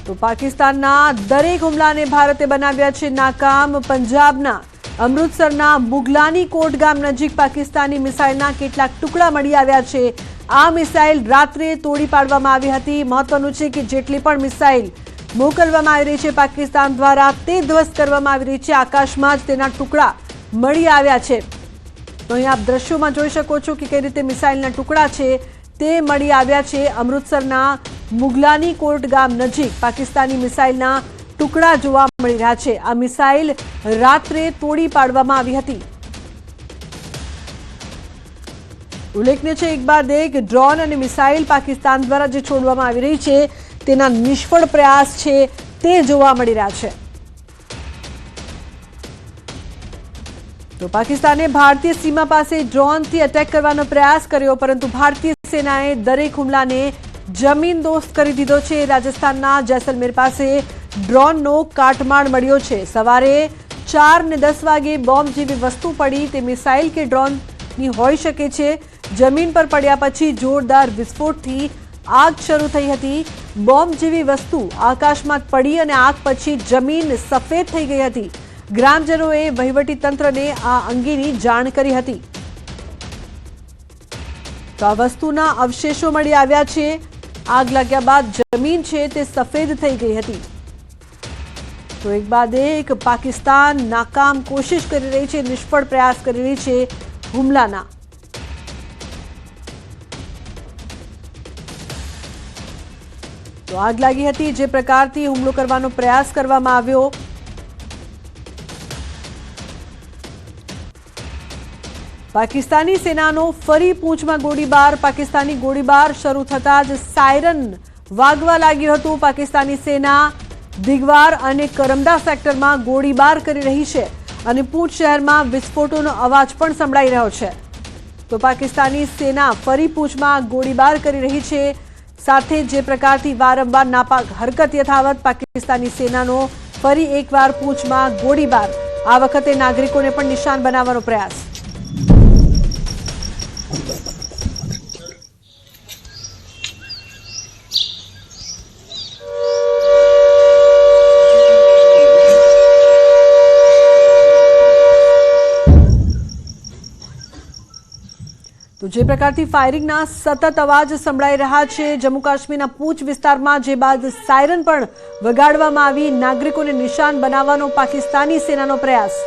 તો પાકિસ્તાનના દરેક હુમલાને ભારતે બનાવ્યા છે નાકામ। પંજાબના અમૃતસરના મુગલાની કોટ ગામ નજીક પાકિસ્તાની મિસાઇલના કેટલાક ટુકડા મળી આવ્યા છે। આ મિસાઇલ રાત્રે તોડી પાડવામાં આવી હતી। મહત્વનું છે કે જેટલી પણ મિસાઇલ મોકલવામાં આવી રહી છે પાકિસ્તાન દ્વારા તે ધ્વસ્ત કરવામાં આવી રહી છે। આકાશમાં જ તેના ટુકડા મળી આવ્યા છે। તો અહીં આપ દ્રશ્યોમાં જોઈ શકો છો કે કઈ રીતે મિસાઇલના ટુકડા છે તે મળી આવ્યા છે। અમૃતસરના મુગલાની કોટ ગામ નજીક પાકિસ્તાની મિસાઇલના ટુકડા જોવા મળી રહ્યા છે। આ મિસાઇલ રાત્રે તોડી પાડવામાં આવી હતી। ઉલ્લેખનીય છે એક બાદ એક ડ્રોન અને મિસાઇલ પાકિસ્તાન દ્વારા જે છોડવામાં આવી રહી છે તેના નિષ્ફળ પ્રયાસ છે તે જોવા મળી રહ્યા છે। तो पाकिस्ताने भारतीय सीमा पासे ड्रोन थी अटेक करवानो प्रयास कर्यो परंतु भारतीय सेनाए दरेक हुमलाने जमीन दोस्त करी दीधो छे। राजस्थानना जैसलमेर पासे ड्रोननो काटमाळ मळ्यो छे। सवारे 4:10 वागे बॉम्ब जेवी वस्तु पड़ी ते मिसाइल के ड्रोननी होई शके छे। जमीन पर पड्या पछी जोरदार विस्फोटथी आग शरू थई हती। बॉम्ब जेवी वस्तु आकाशमां पड़ी अने आग पछी जमीन सफेद थई गई हती। ग्रामजनोए वहीवटी तंत्रने आ अंगेनी जाण करी हती। तो आ वस्तुना अवशेषो मळी आव्या छे। आग लाग्या बाद जमीन छे ते सफेद थई गई हती। तो एक बाद एक पाकिस्तान नाकाम कोशिश करी रही छे, निष्फळ प्रयास करी रही छे हुमलाना। तो आग लागी हती जे प्रकारथी हुमलो करवानो प्रयास करवामां आव्यो। पाकिस्तानी सेनानो फरी पूंछमां गोळीबार। पाकिस्तानी गोळीबार शरू थता ज सायरन वागवा लाग्युं हतुं। पाकिस्तानी सेना दिगवार अने करमदा सेक्टरमां गोळीबार करी रही छे अने पूंछ शहेरमां विस्फोटोनो अवाज पण संभळाई रह्यो छे। तो पाकिस्तानी सेना फरी पूंछमां गोळीबार करी रही छे। साथे जे प्रकारथी वारंवार नापाक हरकत यथावत पाकिस्तानी सेनानो फरी एकवार पूंछमां गोळीबार। आ वखते नागरिकोने पण निशान बनावવાનો प्रयास। तो जे प्रकारथी फायरिंगना सतत अवाज संभळाई रह्या छे। जम्मू काश्मीरना पूंछ विस्तारमां जे बाद सायरन पण वगाडवामां आवी। नागरिकोने निशान बनावવાનો पाकिस्तानी सेनानो प्रयास।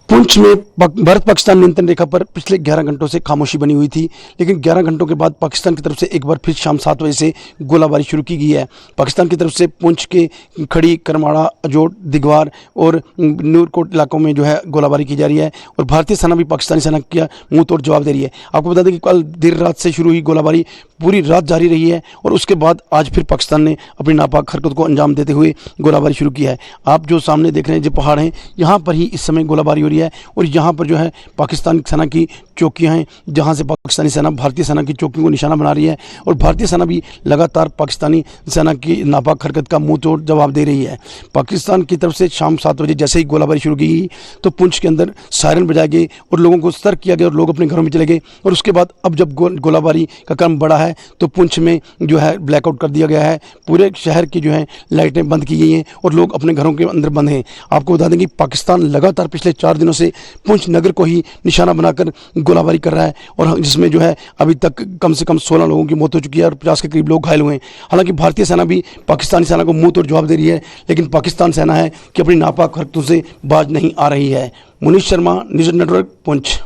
पुंछ में भारत पाकिस्तान नियंत्रण रेखा पर पिछले 11 घंटों से खामोशी बनी हुई थी, लेकिन 11 घंटों के बाद पाकिस्तान की तरफ से एक बार फिर शाम 7 बजे से गोलाबारी शुरू की गई है। पाकिस्तान की तरफ से पुंछ के खड़ी, करमाड़ा, अजोट, दिगवार और नूरकोट इलाकों में जो है गोलाबारी की जा रही है और भारतीय सेना भी पाकिस्तानी सेना का मुंह तोड़ जवाब दे रही है। आपको बता दें कि कल देर रात से शुरू हुई गोलाबारी पूरी रात जारी रही है और उसके बाद आज फिर पाकिस्तान ने अपनी नापाक हरकत को अंजाम देते हुए गोलाबारी शुरू की है। आप जो सामने देख रहे हैं जो पहाड़ हैं, यहाँ पर ही इस समय गोलाबारी हो रही है और यहाँ पर जो है पाकिस्तान सेना की चौकियाँ हैं, जहाँ से पाकिस्तानी सेना भारतीय सेना की चौकियों को निशाना बना रही है और भारतीय सेना भी लगातार पाकिस्तानी सेना की नापाक हरकत का मुंह तोड़ जवाब दे रही है। पाकिस्तान की तरफ से शाम 7 बजे जैसे ही गोलाबारी शुरू की गई तो पुंछ के अंदर सायरन बजाए गए और लोगों को सतर्क किया गया और लोग अपने घरों में चले गए। और उसके बाद अब जब गोलाबारी का क्रम बढ़ा है तो पुंछ में जो है ब्लैकआउट कर दिया गया है। पूरे शहर की जो है लाइटें बंद की गई हैं और लोग अपने घरों के अंदर बंद हैं। आपको बता दें कि पाकिस्तान लगातार पिछले 4 दिनों से पुंछ नगर को ही निशाना बनाकर गोलाबारी कर रहा है और जिसमें जो है अभी तक कम से कम 16 लोगों की मौत हो चुकी है और 50 के करीब लोग घायल हुए हैं। हालांकि भारतीय सेना भी पाकिस्तानी सेना को मुंह तोड़ जवाब दे रही है, लेकिन पाकिस्तान सेना है कि अपनी नापाक हरकतों से बाज नहीं आ रही है। Munish Sharma, news network, Poonch.